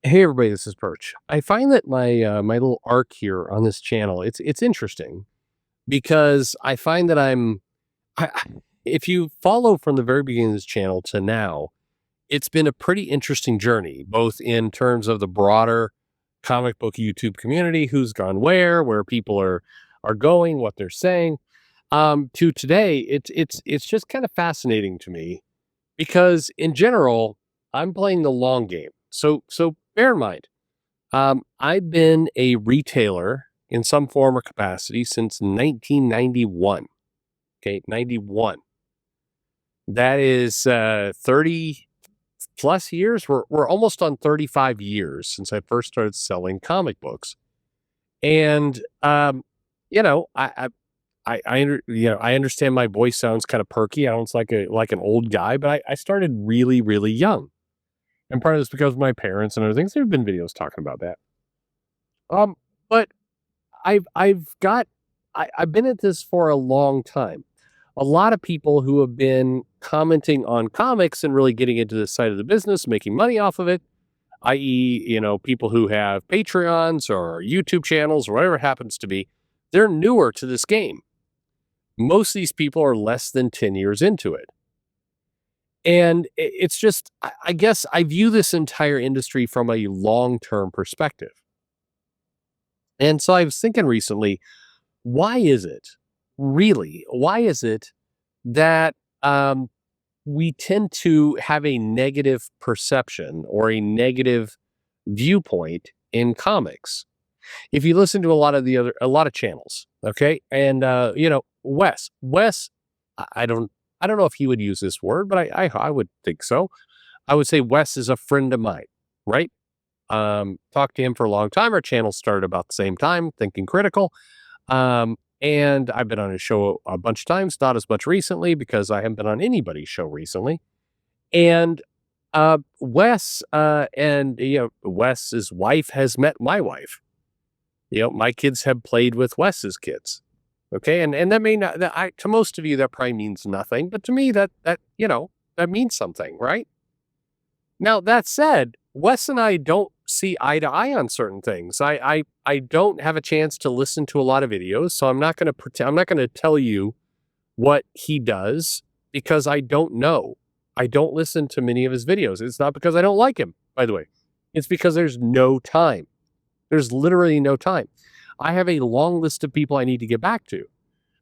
Hey everybody, this is Perch. I find that my little arc here on this channel, it's interesting because I find that if you follow from the very beginning of this channel to now, it's been a pretty interesting journey, both in terms of the broader comic book YouTube community, who's gone where people are going, what they're saying. To today, it's just kind of fascinating to me because in general, I'm playing the long game. So bear in mind. I've been a retailer in some form or capacity since 1991. Okay, 91. That is 30 plus years. We're almost on 35 years since I first started selling comic books. And you know, I understand my voice sounds kind of perky. I don't like an old guy, but I started really, really young. And part of this because of my parents and other things. There have been videos talking about that. But I've been at this for a long time. A lot of people who have been commenting on comics and really getting into this side of the business, making money off of it, i.e., people who have Patreons or YouTube channels or whatever it happens to be, they're newer to this game. Most of these people are less than 10 years into it. And it's just, I guess I view this entire industry from a long-term perspective. And so I was thinking recently, why is it why is it that we tend to have a negative perception or a negative viewpoint in comics? If you listen to a lot of channels, okay, and Wes, I don't know if he would use this word, but I would think so. I would say Wes is a friend of mine, right? Talked to him for a long time. Our channel started about the same time, Thinking Critical. And I've been on his show a bunch of times, not as much recently because I haven't been on anybody's show recently. And Wes's wife has met my wife. My kids have played with Wes's kids. Okay, and that may not to most of you that probably means nothing, but to me that means something, right? Now that said, Wes and I don't see eye to eye on certain things. I don't have a chance to listen to a lot of videos, so I'm not going to pretend. I'm not going to tell you what he does because I don't know. I don't listen to many of his videos. It's not because I don't like him, by the way. It's because there's no time. There's literally no time. I have a long list of people I need to get back to.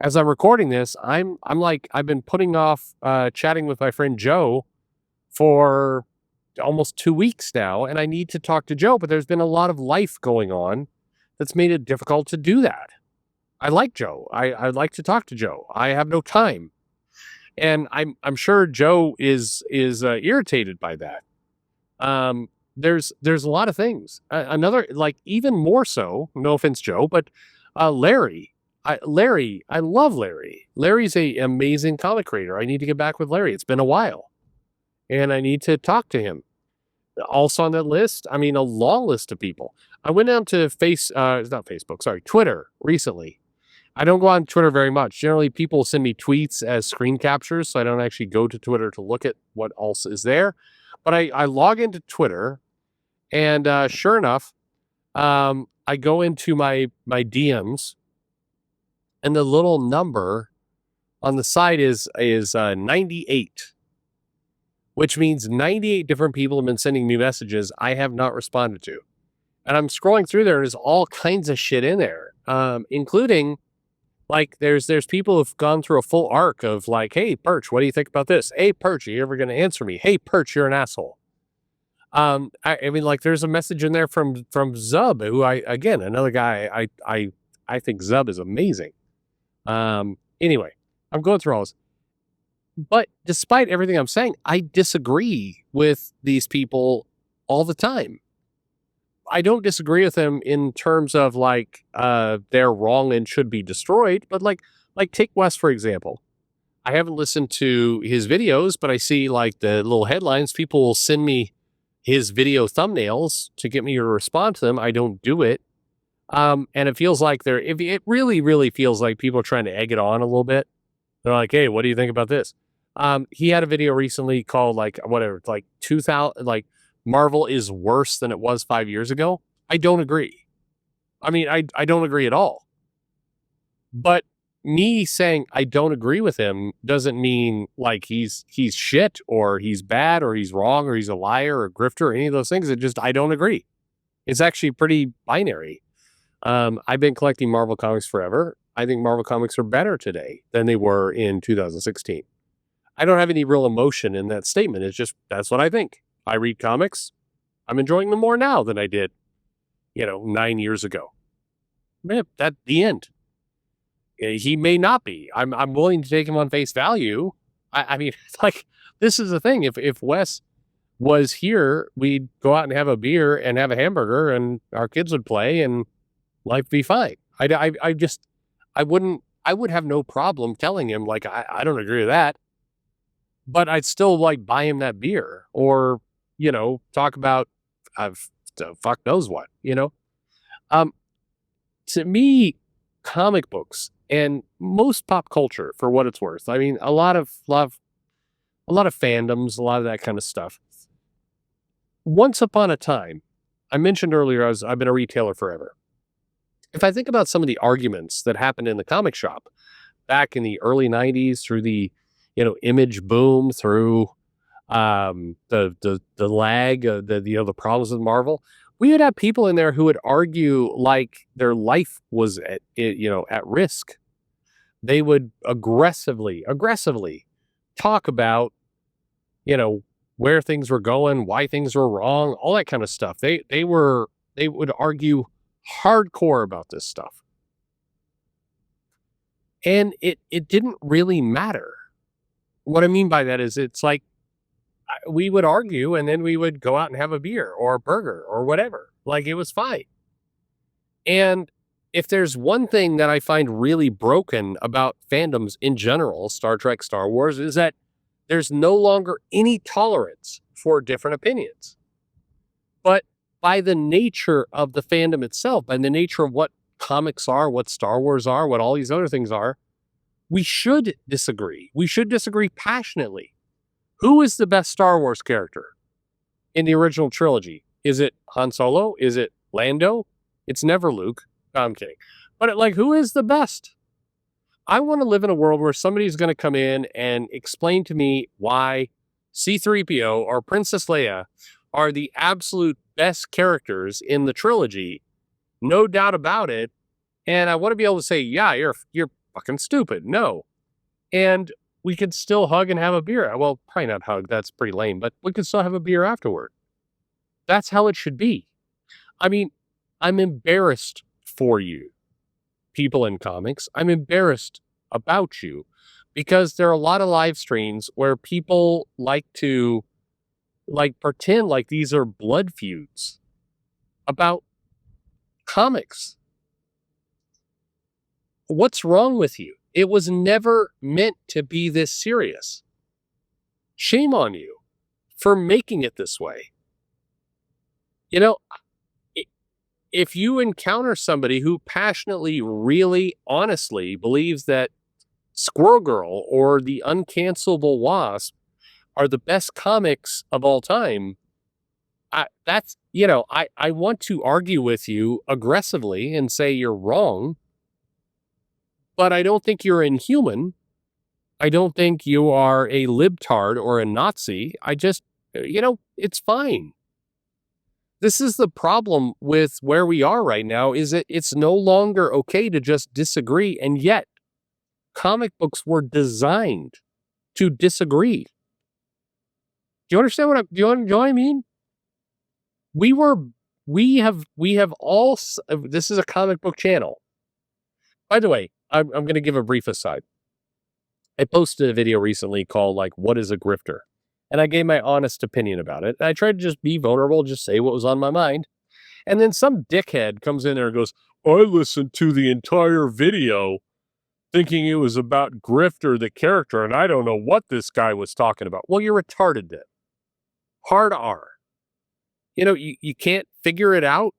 As I'm recording this, I'm like I've been putting off chatting with my friend Joe for almost 2 weeks now, and I need to talk to Joe, but there's been a lot of life going on that's made it difficult to do that. I like Joe. I like to talk to Joe. I have no time. And I'm sure Joe is irritated by that. There's a lot of things. Another, like, even more so, no offense, Joe, but Larry. I love Larry. Larry's a amazing comic creator. I need to get back with Larry. It's been a while. And I need to talk to him. Also on that list, I mean, a long list of people. I went down to Twitter recently. I don't go on Twitter very much. Generally, people send me tweets as screen captures, so I don't actually go to Twitter to look at what else is there. But I log into Twitter, and sure enough, I go into my DMs, and the little number on the side is 98. Which means 98 different people have been sending me messages I have not responded to. And I'm scrolling through there, and there's all kinds of shit in there, including, like, there's people who've gone through a full arc of, like, hey, Perch, what do you think about this? Hey, Perch, are you ever going to answer me? Hey, Perch, you're an asshole. I mean, like, there's a message in there from Zub, who another guy, I think Zub is amazing. Anyway, I'm going through all this. But despite everything I'm saying, I disagree with these people all the time. I don't disagree with them in terms of, like, they're wrong and should be destroyed. But like take Wes, for example. I haven't listened to his videos, but I see, like, the little headlines. People will send me his video thumbnails to get me to respond to them. I don't do it. And it feels like it really, really feels like people are trying to egg it on a little bit. They're like, hey, what do you think about this? He had a video recently called, like, whatever, like 2000, like Marvel is worse than it was 5 years ago, I don't agree. I mean, I don't agree at all. But me saying I don't agree with him doesn't mean like he's shit or he's bad or he's wrong or he's a liar or a grifter or any of those things. It just I don't agree. It's actually pretty binary. I've been collecting Marvel comics forever. I think Marvel comics are better today than they were in 2016. I don't have any real emotion in that statement. It's just that's what I think. I read comics. I'm enjoying them more now than I did, 9 years ago. Man, that's the end. He may not be. I'm willing to take him on face value. I mean, it's like this is the thing. If Wes was here, we'd go out and have a beer and have a hamburger, and our kids would play, and life be fine. I would have no problem telling him like I don't agree with that, but I'd still like buy him that beer or talk about fuck knows what. To me, comic books and most pop culture, for what it's worth. I mean, a lot of fandoms, a lot of that kind of stuff. Once upon a time, I mentioned earlier, I've been a retailer forever. If I think about some of the arguments that happened in the comic shop back in the early 90s through the, image boom, through the lag, the problems with Marvel, we would have people in there who would argue like their life was at risk. They would aggressively talk about, where things were going, why things were wrong, all that kind of stuff. They would argue hardcore about this stuff. And it didn't really matter. What I mean by that is it's like we would argue and then we would go out and have a beer or a burger or whatever. Like it was fine. And if there's one thing that I find really broken about fandoms in general, Star Trek, Star Wars, is that there's no longer any tolerance for different opinions. But by the nature of the fandom itself, by the nature of what comics are, what Star Wars are, what all these other things are, we should disagree. We should disagree passionately. Who is the best Star Wars character in the original trilogy? Is it Han Solo? Is it Lando? It's never Luke. No, I'm kidding. But who is the best? I want to live in a world where somebody's going to come in and explain to me why C-3PO or Princess Leia are the absolute best characters in the trilogy. No doubt about it. And I want to be able to say, yeah, you're fucking stupid. No. And we could still hug and have a beer. Well, probably not hug. That's pretty lame. But we could still have a beer afterward. That's how it should be. I mean, I'm embarrassed for you, people in comics. I'm embarrassed about you because there are a lot of live streams where people like to pretend like these are blood feuds about comics. What's wrong with you? It was never meant to be this serious. Shame on you for making it this way. If you encounter somebody who passionately, really, honestly believes that Squirrel Girl or the Uncancelable Wasp are the best comics of all time, I want to argue with you aggressively and say you're wrong, but I don't think you're inhuman. I don't think you are a libtard or a Nazi. I just, it's fine. This is the problem with where we are right now, is that it's no longer okay to just disagree. And yet comic books were designed to disagree. Do you understand do you know what I mean? We have all, this is a comic book channel. By the way, I'm going to give a brief aside. I posted a video recently called What is a Grifter? And I gave my honest opinion about it. And I tried to just be vulnerable, just say what was on my mind. And then some dickhead comes in there and goes, I listened to the entire video thinking it was about Grifter, the character, and I don't know what this guy was talking about. Well, you're retarded then. Hard R. You can't figure it out.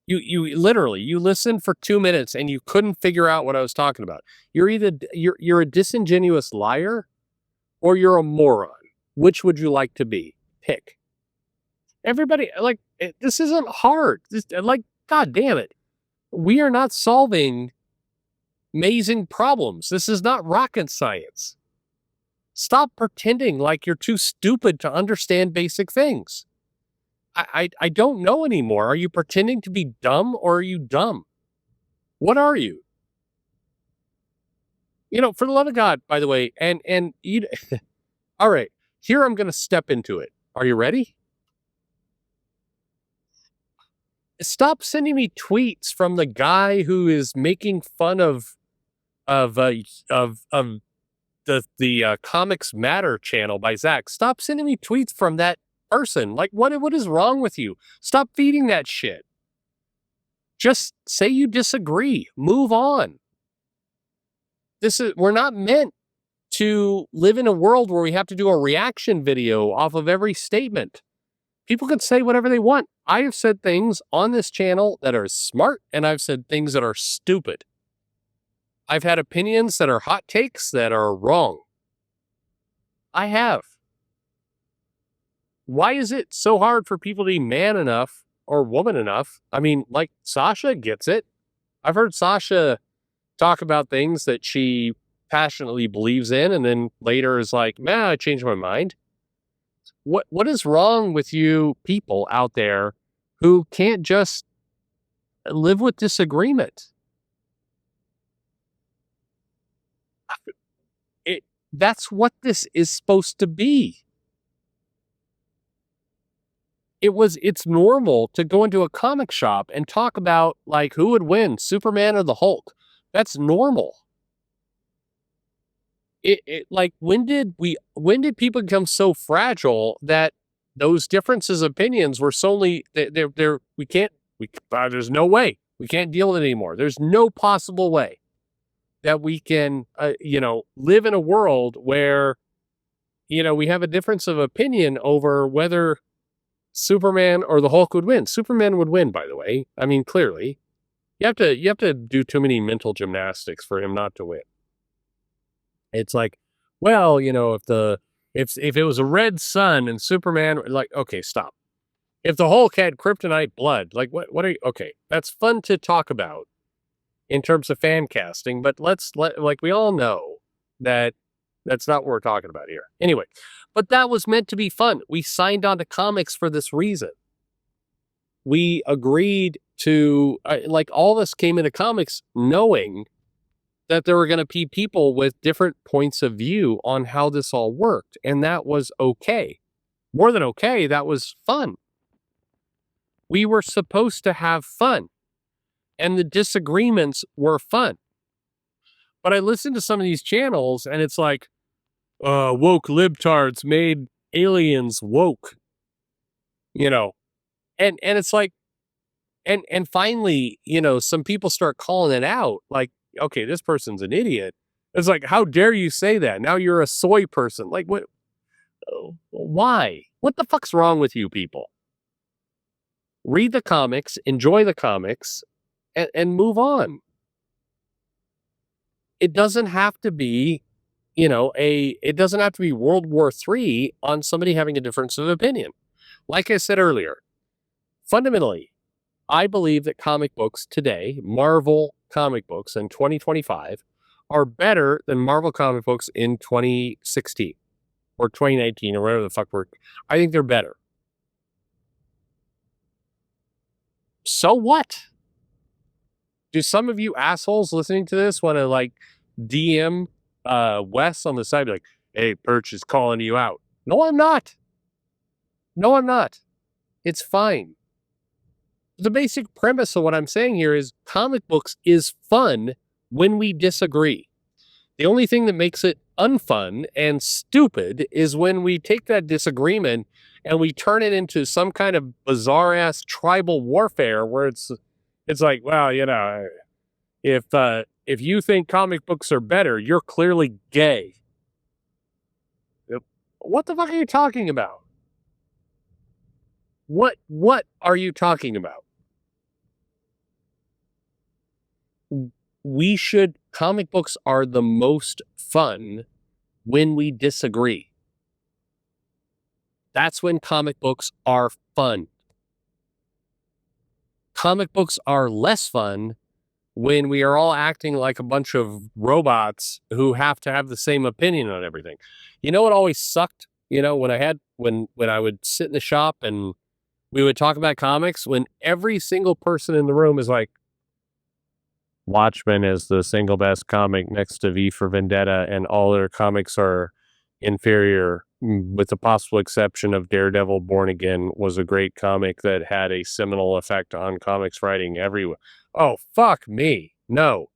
You literally, you listened for 2 minutes and you couldn't figure out what I was talking about. You're either, you're a disingenuous liar or you're a moron. Which would you like to be? Pick. Everybody, like, this isn't hard. Like, God damn it. We are not solving amazing problems. This is not rocket science. Stop pretending like you're too stupid to understand basic things. I don't know anymore. Are you pretending to be dumb or are you dumb? What are you? For the love of God, by the way, and you all right, here I'm gonna step into it. Are you ready? Stop sending me tweets from the guy who is making fun of uh of the Comics Matter channel by Zach. Stop sending me tweets from that person. Like, what is wrong with you? Stop feeding that shit. Just say you disagree. Move on. We're not meant to live in a world where we have to do a reaction video off of every statement. People can say whatever they want. I have said things on this channel that are smart, and I've said things that are stupid. I've had opinions that are hot takes that are wrong. I have. Why is it so hard for people to be man enough or woman enough? I mean, like, Sasha gets it. I've heard Sasha talk about things that she passionately believes in, and then later is like, man, I changed my mind. What is wrong with you people out there who can't just live with disagreement? That's what this is supposed to be. It's normal to go into a comic shop and talk about, like, who would win, Superman or the Hulk. That's normal. Like, when did people become so fragile that those differences of opinions were solely there's no way we can't deal with it anymore. There's no possible way that we can live in a world where we have a difference of opinion over whether Superman or the Hulk would win. Superman would win, by the way. I mean, clearly. You have to do too many mental gymnastics for him not to win. It's like, well, if it was a red sun and Superman, like, okay, stop. If the Hulk had kryptonite blood, like, what are you, okay, that's fun to talk about in terms of fan casting, but like, we all know that that's not what we're talking about here. Anyway, but that was meant to be fun. We signed on to comics for this reason. We agreed to, like, all of us came into comics knowing that there were going to be people with different points of view on how this all worked. And that was okay. More than okay, that was fun. We were supposed to have fun. And the disagreements were fun. But I listened to some of these channels and it's like, woke libtards made aliens woke. And it's like, and finally, some people start calling it out, like, okay, this person's an idiot. It's like, how dare you say that? Now you're a soy person. Like, what? Why? What the fuck's wrong with you people? Read the comics, enjoy the comics, and move on. It doesn't have to be, it doesn't have to be World War III on somebody having a difference of opinion. Like I said earlier, fundamentally, I believe that comic books today, Marvel comic books in 2025, are better than Marvel comic books in 2016 or 2019 or whatever the fuck I think they're better. So what? Do some of you assholes listening to this want to, like, DM Wes on the side, be like, hey, Perch is calling you out? No, I'm not. No, I'm not. It's fine. The basic premise of what I'm saying here is comic books is fun when we disagree. The only thing that makes it unfun and stupid is when we take that disagreement and we turn it into some kind of bizarre ass tribal warfare where it's like, well, if you think comic books are better, you're clearly gay. What the fuck are you talking about? What are you talking about? Comic books are the most fun when we disagree. That's when comic books are fun. Comic books are less fun when we are all acting like a bunch of robots who have to have the same opinion on everything. You know what always sucked? When I would sit in the shop and we would talk about comics, when every single person in the room is like, Watchmen is the single best comic next to V for Vendetta, and all their comics are inferior, with the possible exception of Daredevil Born Again was a great comic that had a seminal effect on comics writing everywhere. Oh, fuck me. No.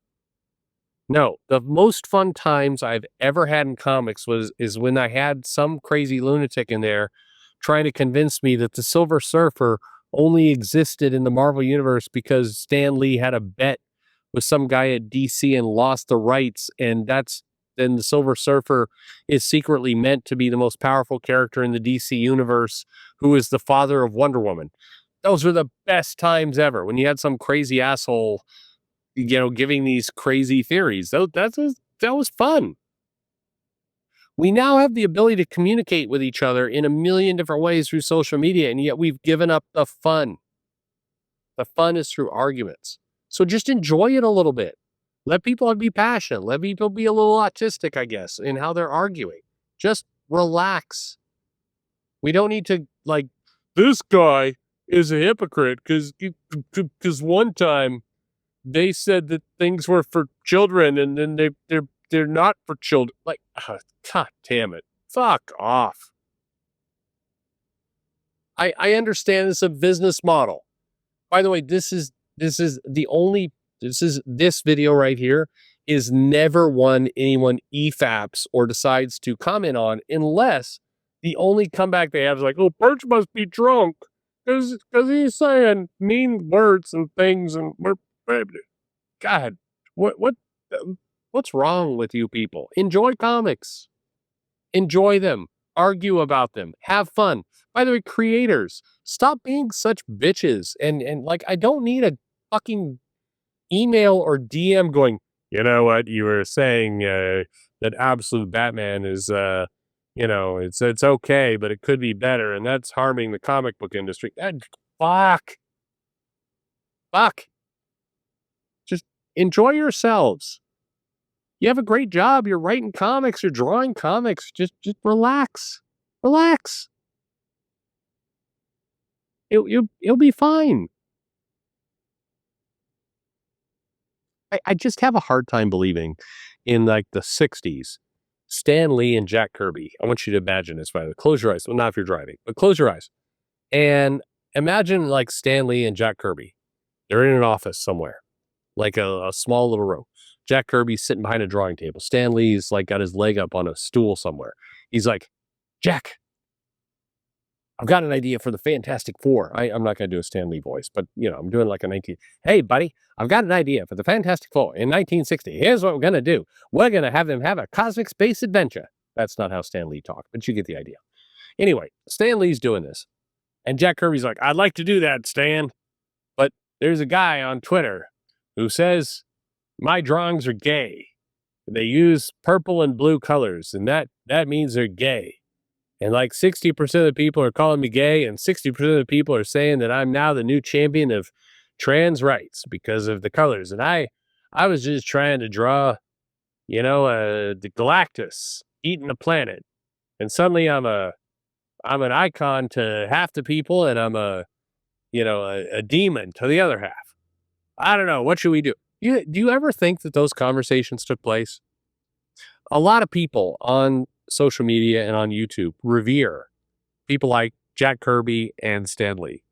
No. The most fun times I've ever had in comics is when I had some crazy lunatic in there trying to convince me that the Silver Surfer only existed in the Marvel Universe because Stan Lee had a bet with some guy at DC and lost the rights, and then the Silver Surfer is secretly meant to be the most powerful character in the DC universe, who is the father of Wonder Woman. Those were the best times ever when you had some crazy asshole, giving these crazy theories. That was fun. We now have the ability to communicate with each other in a million different ways through social media, and yet we've given up the fun. The fun is through arguments. So just enjoy it a little bit. Let people be passionate. Let people be a little autistic, I guess, in how they're arguing. Just relax. We don't need to, like, this guy is a hypocrite because one time they said that things were for children and then they're not for children. Like, God damn it. Fuck off. I understand it's a business model. By the way, this video right here is never one anyone EFAPs or decides to comment on unless the only comeback they have is like, oh, Perch must be drunk because he's saying mean words and things and we're, God, what's wrong with you people? Enjoy comics. Enjoy them. Argue about them. Have fun. By the way, creators, stop being such bitches. And like, I don't need a fucking email or DM going, you know what, you were saying that Absolute Batman is, it's okay, but it could be better, and that's harming the comic book industry. Fuck. Just enjoy yourselves. You have a great job. You're writing comics. You're drawing comics. Just relax. Relax. It'll be fine. I just have a hard time believing in like the 60s, Stan Lee and Jack Kirby. I want you to imagine this, by the way. Close your eyes. Well, not if you're driving, but close your eyes. And imagine like Stan Lee and Jack Kirby. They're in an office somewhere, like a small little room. Jack Kirby's sitting behind a drawing table. Stan Lee's like got his leg up on a stool somewhere. He's like, Jack, I've got an idea for the Fantastic Four. I'm not going to do a Stan Lee voice, but I'm doing like a 19. Hey, buddy, I've got an idea for the Fantastic Four in 1960. Here's what we're going to do. We're going to have them have a cosmic space adventure. That's not how Stan Lee talked, but you get the idea. Anyway, Stan Lee's doing this. And Jack Kirby's like, I'd like to do that, Stan. But there's a guy on Twitter who says my drawings are gay. They use purple and blue colors, and that means they're gay. And like 60% of the people are calling me gay, and 60% of the people are saying that I'm now the new champion of trans rights because of the colors. And I was just trying to draw, the Galactus eating a planet. And suddenly I'm an icon to half the people, and I'm a demon to the other half. I don't know. What should we do? Do you ever think that those conversations took place? A lot of people on social media and on YouTube revere people like Jack Kirby and Stan Lee.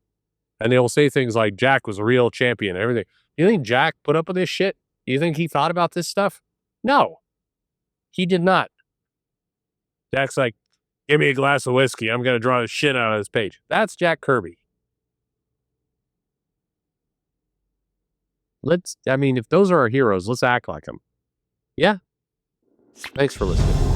And they will say things like Jack was a real champion and everything. Do you think Jack put up with this shit? Do you think he thought about this stuff? No, he did not. Jack's like, give me a glass of whiskey. I'm going to draw the shit out of this page. That's Jack Kirby. If those are our heroes, let's act like them. Yeah. Thanks for listening.